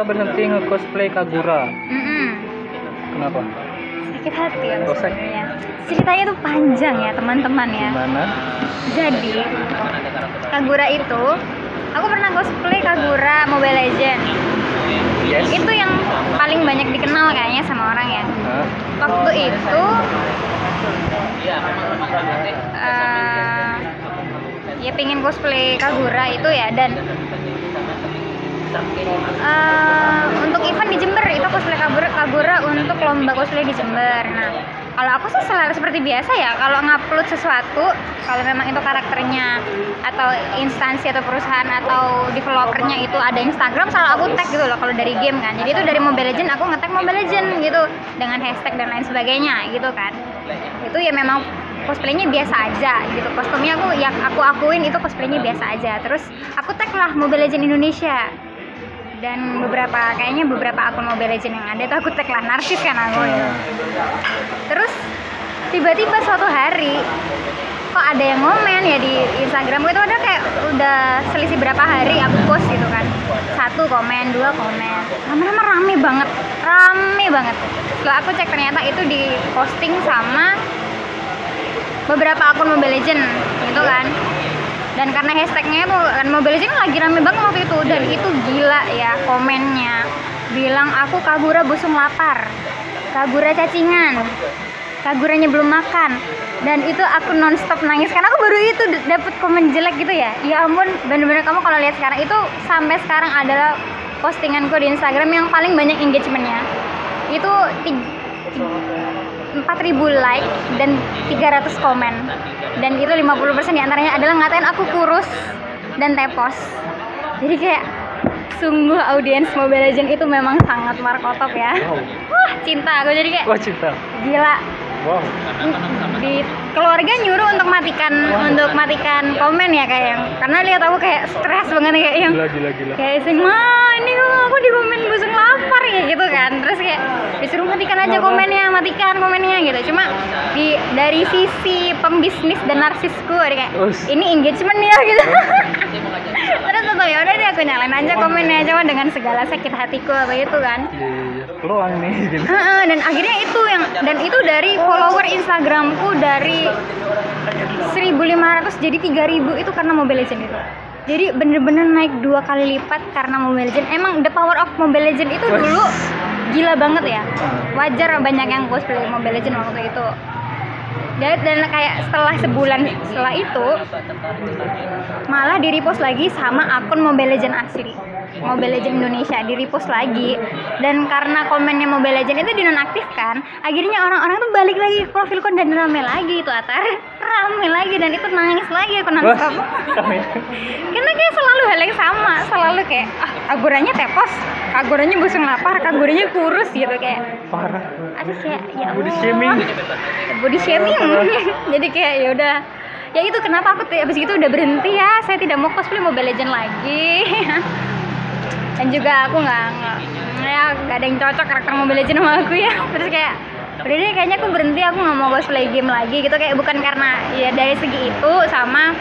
berhenti nge-cosplay Kagura? Kenapa? Sakit hati ya Oh, sebenarnya. Ceritanya tuh panjang ya teman-teman ya. Gimana? Jadi Kagura itu, aku pernah cosplay Kagura Mobile Legend. Yes. Itu yang paling banyak dikenal kayaknya sama orang ya. Hah? Waktu itu ya pengen cosplay Kagura itu ya, dan untuk event di Jember itu cosplay Kagura untuk lomba cosplay di Jember. Nah, kalau aku sih selalu seperti biasa ya, kalau ngupload sesuatu, kalau memang itu karakternya atau instansi atau perusahaan atau developernya itu ada Instagram, selalu aku tag gitu loh kalau dari game kan. Jadi itu dari Mobile Legend aku nge-tag Mobile Legend gitu dengan hashtag dan lain sebagainya gitu kan. Itu ya memang cosplaynya biasa aja gitu, kostumnya aku akuin itu cosplaynya biasa aja. Terus aku tag lah Mobile Legend Indonesia, dan kayaknya beberapa akun Mobile Legend yang ada itu aku tag lah, narsis kan aku ya. Terus tiba-tiba suatu hari kok ada yang komen ya di Instagram itu, ada kayak udah selisih berapa hari aku post gitu kan, 1 komen 2 komen, lama-lama rame banget. Setelah aku cek ternyata itu di posting sama beberapa akun Mobile Legend gitu kan. Dan karena hashtagnya itu kan Mobile Legends lagi rame banget waktu itu, dan itu gila ya komennya, bilang aku Kagura busung lapar, Kagura cacingan, Kaguranya belum makan. Dan itu aku nonstop nangis karena aku baru itu dapet komen jelek gitu ya. Ya ampun, bener-bener kamu kalau lihat sekarang itu sampai sekarang adalah postinganku di Instagram yang paling banyak engagementnya. Itu 4.000 like dan 300 komen, dan itu 50% diantaranya adalah ngatain aku kurus dan tepos. Jadi kayak sungguh audiens Mobile Legends itu memang sangat markotop ya. Wah, cinta aku jadi kayak cinta. Gila. Wow. Di keluarga nyuruh untuk matikan komen ya, kayak yang karena lihat aku kayak stres banget kayak yang Gila. kayak sing, "Ma, ini kok aku di komen busung lapar," kayak gitu kan. Terus kayak disuruh matikan aja komennya, matikan komennya gitu. Cuma dari sisi pembisnis dan narsisku kayak ini engagement ya gitu. Terus tuh ya udah deh aku nyalain aja komennya, cuma dengan segala sakit hatiku begitu kan. Iya. Peluang nih gitu. Dan akhirnya itu dari follower Instagramku dari 1.500 jadi 3.000 itu karena Mobile Legends itu. Jadi bener-bener naik 2 kali lipat karena Mobile Legends. Emang the power of Mobile Legends itu dulu gila banget ya. Wajar banyak yang cosplay Mobile Legends waktu itu. Dan kayak setelah sebulan setelah itu malah di repost lagi sama akun Mobile Legends asli, Mobile Legends Indonesia di repost lagi. Dan karena komennya Mobile Legends itu dinonaktifkan, akhirnya orang-orang tuh balik lagi ke profilku dan rame lagi itu rame lagi, dan itu nangis lagi aku nonstop. Karena kayak selalu hal yang sama, selalu kayak Kaguranya tepos, Kaguranya busung lapar, Kaguranya kurus gitu kayak. Parah. Aduh kayak ya Allah. Body shaming. Jadi kayak ya udah. Ya itu kenapa aku habis itu udah berhenti ya. Saya tidak mau cosplay Mobile Legends lagi. Dan juga aku nggak ada yang cocok karakter Mobile Legends sama aku ya. Terus kayak udah deh kayaknya aku berhenti, aku nggak mau cosplay game lagi gitu. Kayak bukan karena ya dari segi itu, sama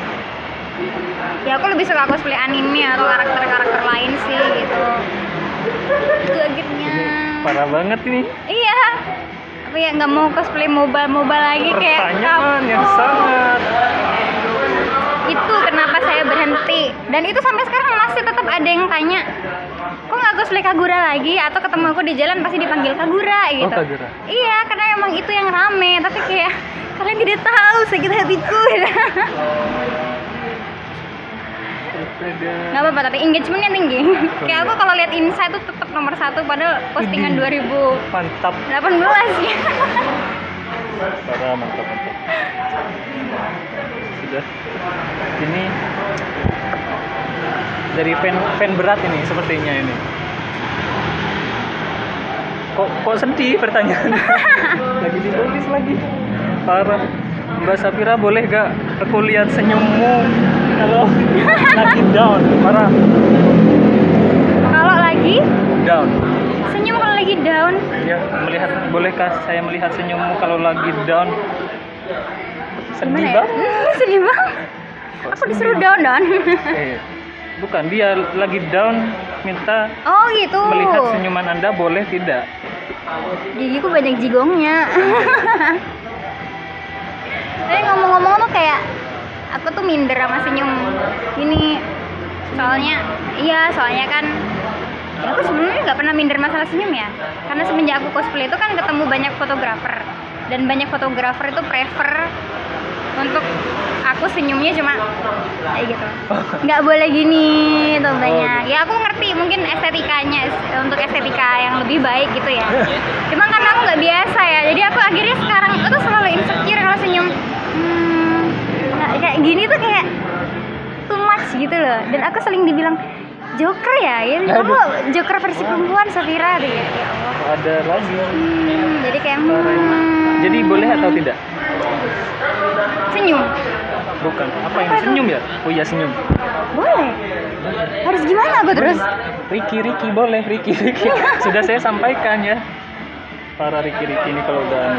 ya aku lebih suka cosplay anime atau karakter-karakter lain sih gitu. Itu akhirnya Parah banget ini. iya, aku ya nggak mau cosplay mobile lagi. Kayak pertanyaan yang sangat. Itu kenapa saya berhenti, dan itu sampai sekarang masih tetap ada yang tanya, kok nggak cosplay Kagura lagi, atau ketemu aku di jalan pasti dipanggil Kagura gitu. Oh, Kagura. Iya, karena emang itu yang rame, tapi kayak kalian tidak tahu sakit hatiku. Nggak apa-apa, tapi engagementnya tinggi. Kayak aku kalau lihat Insight tuh tetap nomor 1 padahal postingan 2018 Mantap. ya. Parah, mantap. Sudah. Ini dari fan berat ini sepertinya ini. Kok sedih pertanyaan? Lagi ditulis lagi. Parah. Mbak Safira, boleh gak aku lihat senyummu kalau lagi down? Parah. Kalau lagi Down. senyum, kalau lagi down. Ya, bolehkah saya melihat senyummu kalau lagi down? Sedih Gimana ya? banget. Sedih banget. Aku disuruh down. Bukan, dia lagi down minta Oh gitu. melihat senyuman Anda, boleh tidak? Gigiku banyak jigongnya. Tapi ngomong-ngomong tuh kayak aku tuh minder sama senyum ini. Soalnya kan aku sebelumnya nggak pernah minder masalah senyum ya. Karena semenjak aku cosplay itu kan ketemu banyak fotografer, dan banyak fotografer itu prefer untuk aku senyumnya cuma kayak gitu, nggak boleh gini tuh banyak. Ya aku ngerti mungkin estetikanya untuk estetika yang lebih baik gitu ya. Cuma karena aku nggak biasa ya, jadi aku akhirnya sekarang itu selalu insecure kalau senyum. Nah, kayak gini tuh kayak too much gitu loh. Dan aku sering dibilang Joker ya, kamu Joker versi perempuan Safira deh. Ya Allah. Ada lagi. Jadi kayak Jadi boleh atau tidak? Senyum. Bukan. Apa ini senyum ya? Oh iya senyum. Boleh. Harus gimana aku terus? Ricky boleh Ricky. Sudah saya sampaikan ya. Para Ricky ini kalau udah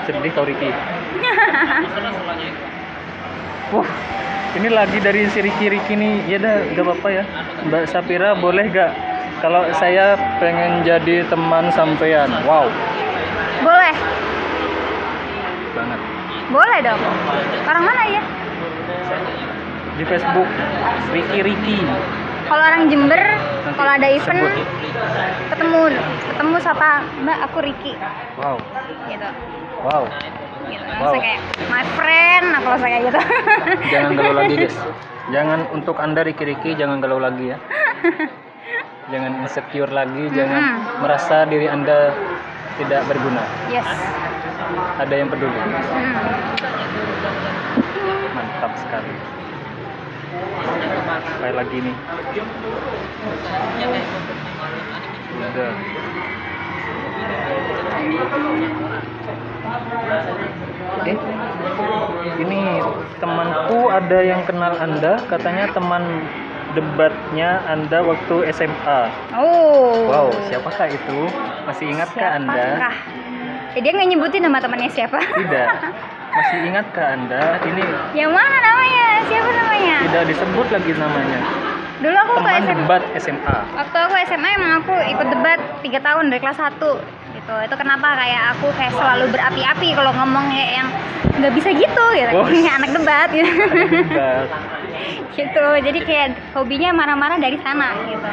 sedih kau Ricky. Ini lagi dari si Ricky nih. Ya dah, gak apa-apa ya. Mbak Safira boleh gak kalau saya pengen jadi teman sampean? Wow. Boleh. Banget. Boleh dong. Orang mana ya? Di Facebook Ricky. Kalau orang Jember, kalau ada event sebut. ketemu siapa? Mbak, aku Ricky. Wow. Gitu. Wow. Gitu. Langsung kayak my friend, aku langsung kayak gitu. Jangan galau lagi guys. Jangan, untuk Anda Ricky jangan galau lagi ya. Jangan insecure lagi, jangan merasa diri Anda tidak berguna. Yes. Ada yang peduli. Mantap sekali. Kayak lagi nih. Udah. Ini temanku ada yang kenal Anda, katanya teman debatnya Anda waktu SMA. Oh. Wow, siapakah itu? Masih ingatkah Anda? Dia nggak nyebutin nama temannya siapa? Tidak. Masih ingatkah Anda? Ini yang mana namanya? Siapa namanya? tidak disebut lagi namanya. Dulu aku Teman ke debat SMA. Waktu aku SMA emang aku ikut debat 3 tahun dari kelas 1 gitu. Itu kenapa kayak aku kayak selalu berapi-api kalau ngomong kayak yang nggak bisa gitu gitu. Anak debat gitu. Debat. Gitu. Jadi kayak hobinya marah-marah dari sana gitu.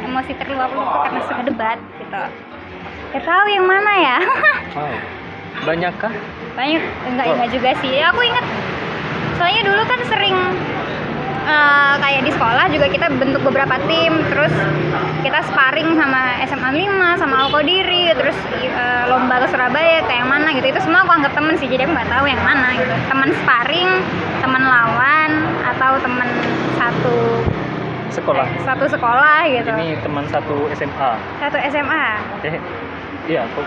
Emosi terluap-luap karena suka debat gitu. Gak tahu yang mana ya. Wow. Banyakkah? Banyak, enggak juga sih. Aku ingat soalnya dulu kan sering kayak di sekolah juga kita bentuk beberapa tim, terus kita sparring sama SMA 5, sama Alkodiri, terus lomba ke Surabaya kayak yang mana gitu. Itu semua aku anggap temen sih, jadi aku nggak tahu yang mana gitu. Teman sparring, teman lawan, atau teman satu sekolah gitu. Ini teman satu SMA. Satu SMA. Iya, kok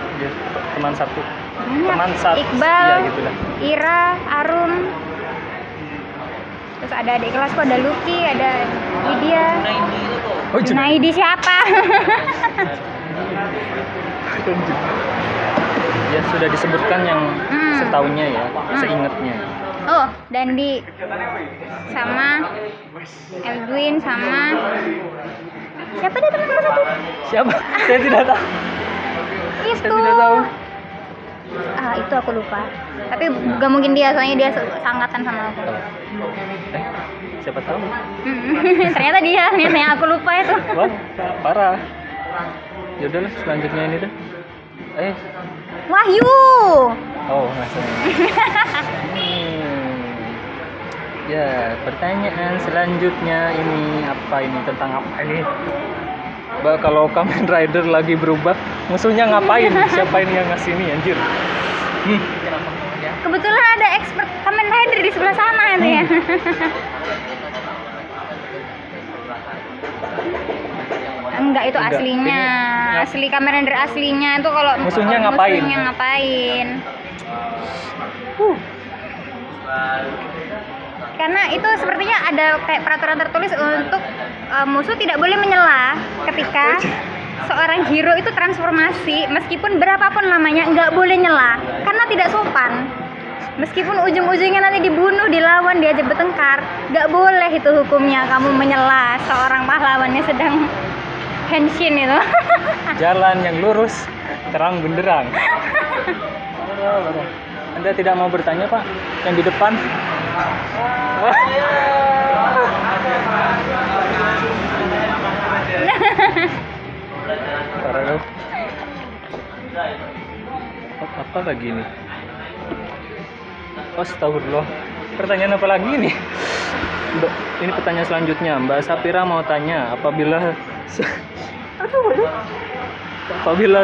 teman satu. Banyak. Teman satu. Iqbal, Iya, gitulah. Ira, Arum. Terus ada adik kelasku, ada Lucky, ada Lydia. Oh, Junaidi siapa? Ya sudah disebutkan yang setahunnya ya, seingatnya. Oh, Dandi sama Edwin sama siapa dia teman satu? Siapa? Saya tidak tahu. Itu. Saya tidak tahu. Itu aku lupa. Tapi gak mungkin dia, soalnya dia seangkatan sama aku. Siapa tahu? Ternyata dia yang aku lupa itu. Wah, parah. Ya udahlah, selanjutnya ini dah. Wahyu. Oh, maksudnya. Ya, pertanyaan selanjutnya ini apa ini, tentang apa ini? Mbak, kalau Kamen Rider lagi berubah, musuhnya ngapain? Siapa ini yang ngasih ini, anjir? Kebetulan ada expert Kamen Rider di sebelah sana itu ya. Enggak, itu aslinya. Asli Kamen Rider aslinya itu kalau musuhnya ngapain? Karena itu sepertinya ada kayak peraturan tertulis untuk musuh tidak boleh menyela ketika seorang hero itu transformasi, meskipun berapapun lamanya nggak boleh nyela karena tidak sopan. Meskipun ujung-ujungnya nanti dibunuh, dilawan, diajak bertengkar, nggak boleh itu hukumnya kamu menyela seorang pahlawannya sedang henshin itu. Jalan yang lurus, terang benderang. Anda tidak mau bertanya, Pak? Yang di depan? Parah dong. Apa lagi nih? Astagfirullah. Pertanyaan apa lagi nih? Ini pertanyaan selanjutnya. Mbak Sapira mau tanya, apabila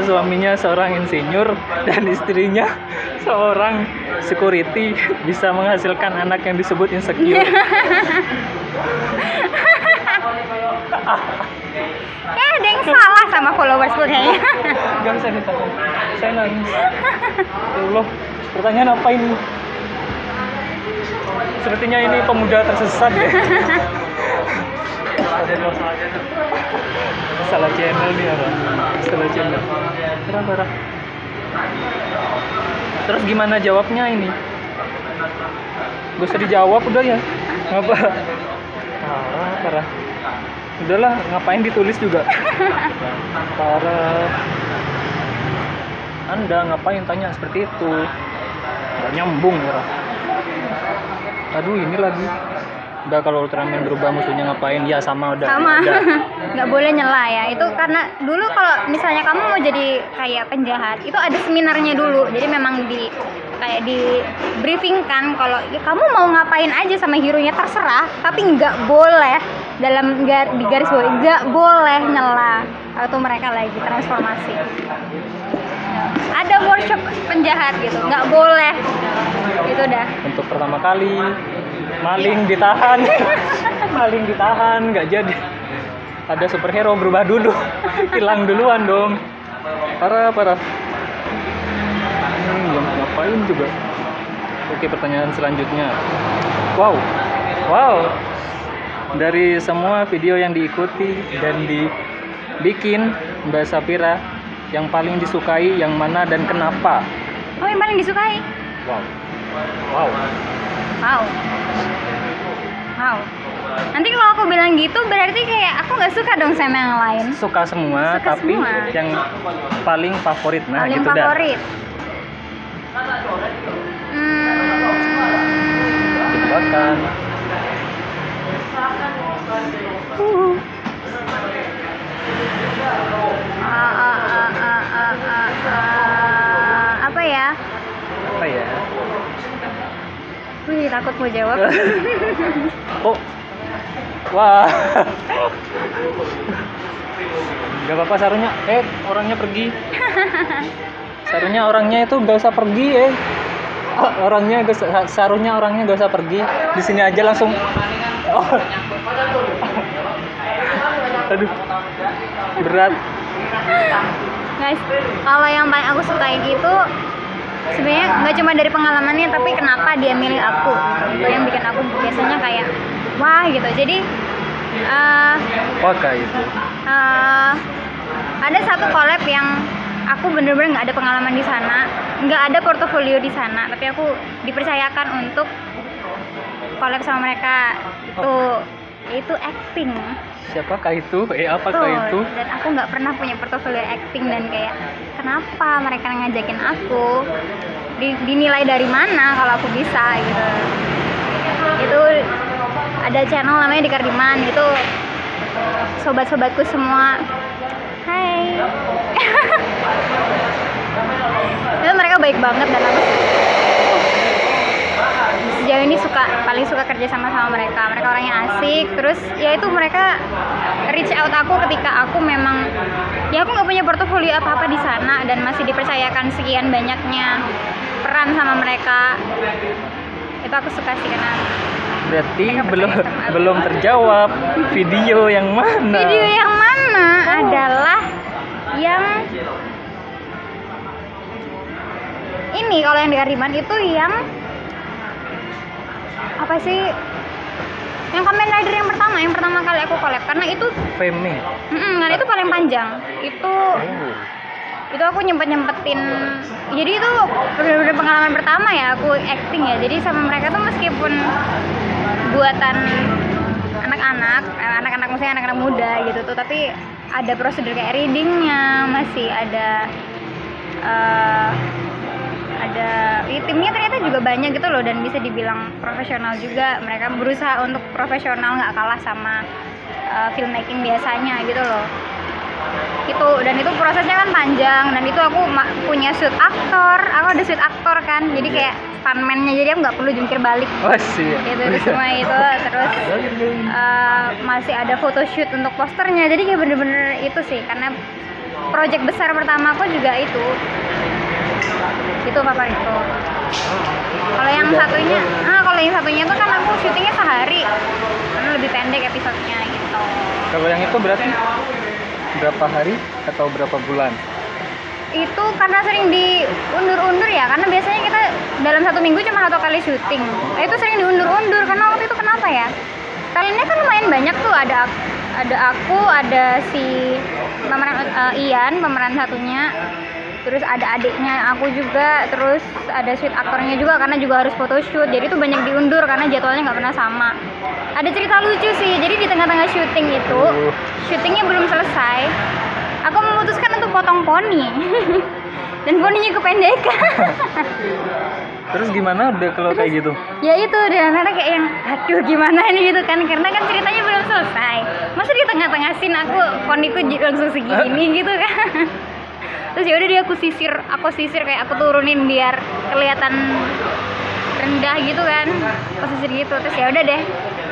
suaminya seorang insinyur dan istrinya seorang security, bisa menghasilkan anak yang disebut insecure. Ada yang salah sama followers gue kayaknya. Gak bisa ditanya. Saya nangis. Ya Allah, pertanyaan apa ini? Sepertinya ini pemuda tersesat ya. Salah channel nih orang. Salah channel. Parah. Terus gimana jawabnya ini? Gak usah dijawab udah ya. Ngapa? Parah. Udahlah, ngapain ditulis juga? Parah. Anda ngapain tanya seperti itu? Gak nyambung ya. Aduh, ini lagi. Udah, kalau Ultraman berubah musuhnya ngapain? Ya sama udah. Sama. Ya, Nggak boleh nyela ya. Itu karena dulu kalau misalnya kamu mau jadi kayak penjahat, itu ada seminarnya dulu. Jadi memang di briefing kan kalau ya, kamu mau ngapain aja sama hero-nya terserah, tapi nggak boleh di garis bawah nggak boleh nyela atau mereka lagi transformasi. Ada workshop penjahat gitu, nggak boleh. Itu dah. untuk pertama kali maling ditahan. Maling ditahan, nggak jadi. Ada superhero berubah dulu. Hilang duluan dong. Parah. Yang ngapain juga. Oke, pertanyaan selanjutnya. Wow. Dari semua video yang diikuti dan dibikin Mbak Sapira, yang paling disukai yang mana dan kenapa? Oh, yang paling disukai. Wow. Nanti kalau aku bilang gitu berarti kayak aku nggak suka dong sama yang lain. Suka semua, Suka tapi semua. yang paling favorit. Nah, Paling gitu favorit. Bahkan Apa ya? Wih, takut mau jawab. Oh. Wah. Gak apa-apa sarunya. Orangnya pergi. Sarunya orangnya itu gak usah pergi sarunya orangnya gak usah pergi. Di sini aja langsung. Oh. Aduh. Berat. Guys, kalau yang paling aku sukain itu sebenarnya nggak cuma dari pengalamannya, tapi kenapa dia milih aku. Itu yang bikin aku biasanya kayak wah gitu. Jadi Waka itu. ada satu collab yang aku bener-bener nggak ada pengalaman di sana, nggak ada portofolio di sana, tapi aku dipercayakan untuk collab sama mereka. Itu acting. Siapakah itu? Apakah itu? Dan aku nggak pernah punya portofolio acting, dan kayak kenapa mereka ngajakin aku, dinilai dari mana kalau aku bisa gitu. Itu ada channel namanya Dikardiman, itu sobat-sobatku semua. Hai. Itu mereka baik banget dan aku sejauh ini paling suka kerja sama mereka orangnya asik. Terus ya itu mereka reach out aku ketika aku memang ya aku nggak punya portofolio apa-apa di sana dan masih dipercayakan sekian banyaknya peran sama mereka. Itu aku suka sih, karena Berarti belum terjawab. Video yang mana adalah yang ini. Kalau yang di Kardiman itu yang apa sih, yang Kamen Rider yang pertama kali aku collab, karena itu Fame. karena itu paling panjang itu. itu aku nyempetin, jadi itu benar-benar pengalaman pertama ya aku acting ya. Jadi sama mereka tuh meskipun buatan anak-anak maksudnya anak-anak muda gitu tuh, tapi ada prosedur kayak readingnya, masih ada timnya ternyata juga banyak gitu loh, dan bisa dibilang profesional juga. Mereka berusaha untuk profesional, nggak kalah sama filmmaking biasanya gitu loh. Dan itu prosesnya kan panjang, dan itu aku punya suit aktor, aku ada suit aktor kan, jadi kayak stuntman-nya, jadi aku nggak perlu jungkir balik gitu semua itu. Terus masih ada photoshoot untuk posternya, jadi kayak bener-bener itu sih, karena project besar pertama aku juga itu favorit itu. Kalau yang satunya tuh kan aku syutingnya sehari karena lebih pendek episodenya gitu. Kalau yang itu berarti berapa hari atau berapa bulan? Itu karena sering diundur-undur ya, karena biasanya kita dalam 1 minggu cuma 1 kali syuting. Itu sering diundur-undur karena waktu itu kenapa ya? Talentnya kan lumayan banyak tuh, ada aku, ada si pemeran Ian pemeran satunya, terus ada adiknya aku juga, terus ada suite aktornya juga karena juga harus photoshoot. Jadi itu banyak diundur karena jadwalnya nggak pernah sama. Ada cerita lucu sih, jadi di tengah-tengah syuting itu, syutingnya belum selesai, aku memutuskan untuk potong poni dan poninya kependekan. Terus gimana udah kalau kayak gitu? Ya itu, dan akhirnya kayak yang aduh gimana ini gitu kan, karena kan ceritanya belum selesai, masa di tengah-tengah scene poniku langsung segini gitu kan. Terus ya udah aku sisir kayak aku turunin biar kelihatan rendah gitu kan, posisi gitu. Terus ya udah deh,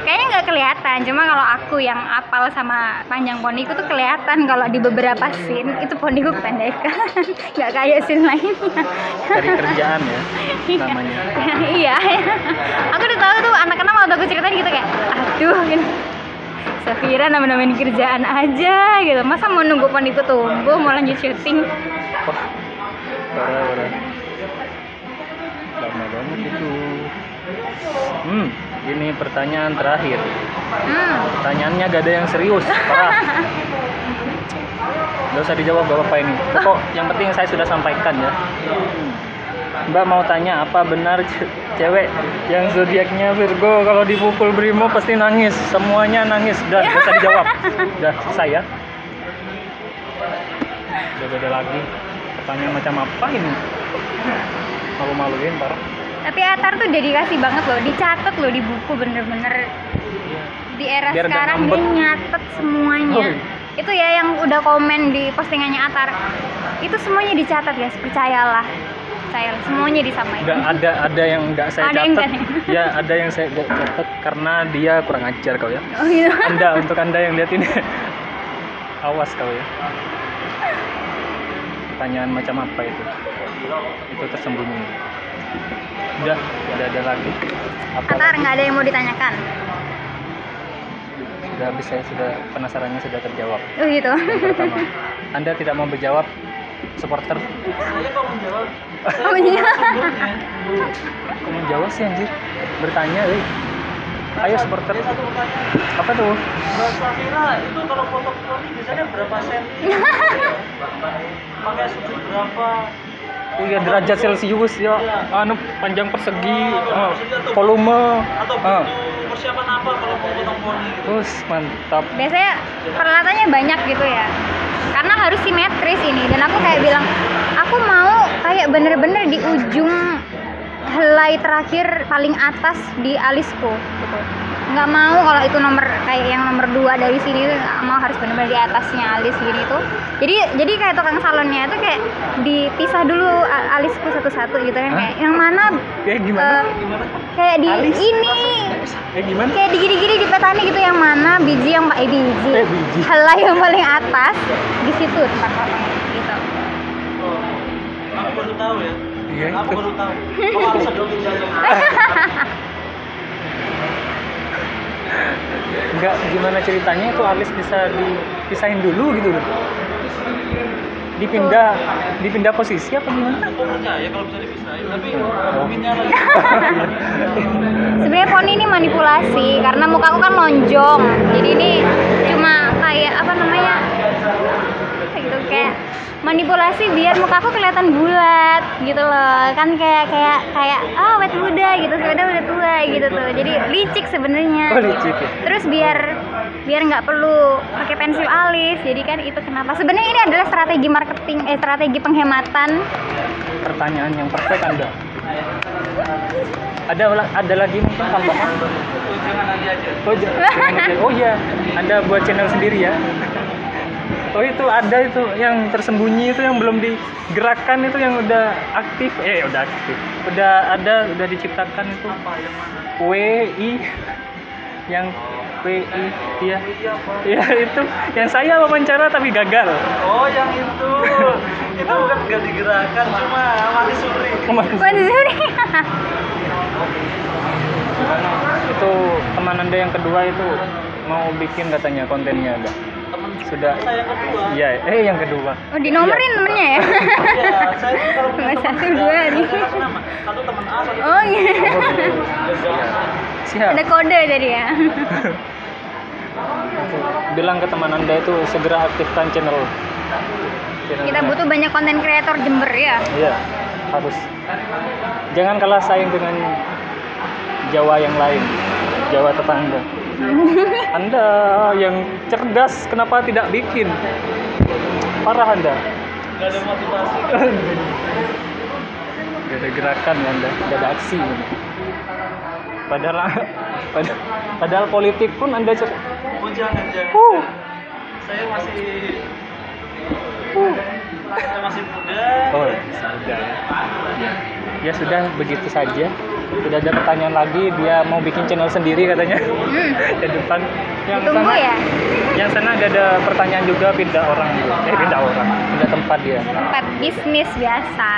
kayaknya nggak kelihatan, cuma kalau aku yang apal sama panjang poniku tuh kelihatan kalau di beberapa scene itu poniku kependekan. Nggak kayak scene lainnya. Cari kerjaan ya namanya. Iya, aku udah tahu tuh anak-anak waktu aku ceritain gitu kayak aduh gitu. Safira namain kerjaan aja gitu, masa mau nunggu poniku tumbuh mau lanjut syuting. Wah, parah. Lama banget itu. Ini pertanyaan terakhir. Pertanyaannya gak ada yang serius, parah. Gak usah dijawab gak apa-apa ini. Pokok yang penting saya sudah sampaikan ya. Mbak mau tanya, apa benar cewek yang zodiaknya Virgo kalau dipukul Brimo pasti nangis? Semuanya nangis. Udah, gak usah dijawab. Udah, selesai ya. Udah beda lagi. Pertanyaan macam apa ini? Malu-maluin parah. Tapi Atar tuh dedikasi banget loh, dicatat loh di buku, bener-bener di era Biar sekarang dia nyatet semuanya. Itu ya yang udah komen di postingannya Atar, itu semuanya dicatat guys, percayalah semuanya disamain. Ada yang nggak saya catat. Ya ada yang saya nggak catat karena dia kurang ajar kau ya. Oh gitu. Untuk anda yang lihat ini, awas kau ya. Pertanyaan macam apa itu? Itu tersembunyi. Udah ada lagi. Atar nggak ada yang mau ditanyakan? Sudah habis, saya sudah penasarannya sudah terjawab. Oh gitu. Yang pertama, Anda tidak mau menjawab supporter? Saya kok menjawab. Oh iya. Kok menjawab sih anjir? Bertanya, ayo supporter. Satu pertanyaan. Apa tuh? Mbak Safira itu kalau foto poni biasanya berapa senti? Pakai sudut berapa? Oh ya, derajat Celcius ya. Iya. Panjang persegi, volume. Atau butuh persiapan apa kalau mau potong poni gitu? Mantap. Biasanya peralatannya banyak gitu ya, karena harus simetris ini. Dan aku kayak bilang, aku mau kayak bener-bener di ujung helai terakhir paling atas di alisku gitu. Nggak mau kalau itu kayak yang nomor 2 dari sini tuh, nggak mau, harus benar-benar di atasnya alis gini tuh. Jadi kayak tukang salonnya itu kayak dipisah dulu alisku satu-satu gitu kan. Kayak yang mana Kayak gimana? kayak di Alis? ini Gimana? kayak digini-gini di petani gitu, yang mana biji biji. helai yang paling atas di situ tempat potongnya gitu. Aku baru tahu ya. Iya, Aku itu. baru tahu. Kok harus ada penjajah? Enggak, gimana ceritanya itu alis bisa dipisahin dulu gitu loh? Dipindah posisi apa gimana? Aku percaya kalau bisa dipisahin, tapi minyak lagi. Sebenarnya poni ini manipulasi karena mukaku kan lonjong, jadi ini cuma kayak apa namanya gitu, kayak manipulasi biar mukaku kelihatan bulat gitu loh. Kan kayak wet muda gitu, sebenarnya udah tua gitu tuh. Jadi licik sebenarnya. Oh, licik ya. Terus biar nggak perlu pakai pensil alis. Jadi kan itu kenapa sebenarnya ini adalah strategi marketing, strategi penghematan. Pertanyaan yang perfect Anda. Ada lagi mungkin tambahan? Jangan aja. Oh iya, Anda buat channel sendiri ya. Oh itu ada itu yang tersembunyi itu yang belum digerakkan itu yang udah aktif. Udah diciptakan itu. WI yang WI iya. Iya itu yang saya wawancara tapi gagal. Oh yang itu bukan nggak digerakkan, cuma mati suri. Itu teman Anda yang kedua itu mau bikin katanya kontennya ada. Teman Sudah. saya yang kedua. Iya, yang kedua. Oh, dinomorin temennya ya? Iya, saya tuh kalau punya Mas teman satu dua nih. saya kasih nama. Satu teman A, satu Oh iya. Siap. Ada kode jadi ya. Bilang ke teman Anda itu segera aktifkan channel. Kita butuh banyak konten kreator Jember ya. Iya, harus. Jangan kalah saing dengan Jawa yang lain, Jawa tetangga. Anda yang cerdas, kenapa tidak bikin? Parah Anda. nggak ada motivasi. Gak ada gerakan Anda, gak ada aksi. Padahal politik pun Anda Oh jangan. Saya masih muda. Oh, sudah ya. Ya sudah, begitu saja. Tidak ada pertanyaan lagi. Dia mau bikin channel sendiri katanya. Di depan. Tunggu ya. Yang sana ada pertanyaan juga, pindah tempat dia. Tempat bisnis biasa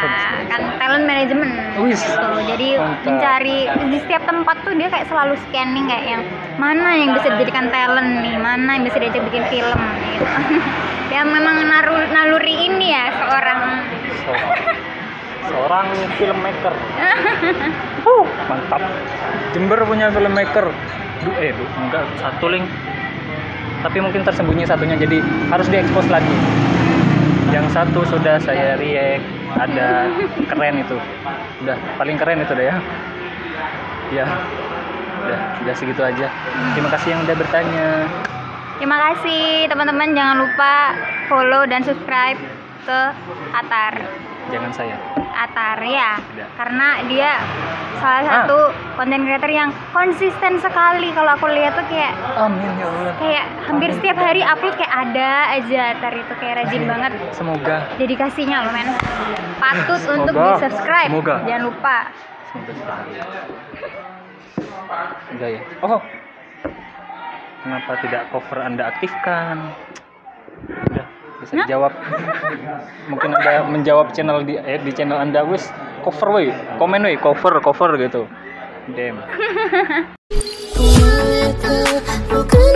kan, talent management Wis. gitu. Jadi Mantap. mencari di setiap tempat tuh dia kayak selalu scanning kayak yang mana yang bisa dijadikan talent nih, mana yang bisa diajak bikin film gitu. Dia memang naluri ini ya Seorang filmmaker. Mantap. Jember punya filmmaker. Enggak, satu link. Tapi mungkin tersembunyi satunya, jadi harus diekspos lagi. Yang satu sudah saya react, ada keren itu. Udah paling keren itu dah ya. Ya. Udah segitu aja. Terima kasih yang udah bertanya. Terima kasih teman-teman, jangan lupa follow dan subscribe ke Atar ya, karena dia salah satu konten creator yang konsisten sekali. Kalau aku lihat tuh kayak Amin ya Allah. kayak hampir setiap hari upload, kayak ada aja Atar itu kayak rajin banget. Semoga. Dedikasinya loh men, patut Semoga. untuk di subscribe. Semoga. Jangan lupa. Udah ya. Oh. Kenapa tidak cover Anda aktifkan? Udah bisa dijawab. Mungkin Anda menjawab channel di channel Anda, wis cover woi, komen woi, cover gitu. Damn. Bukan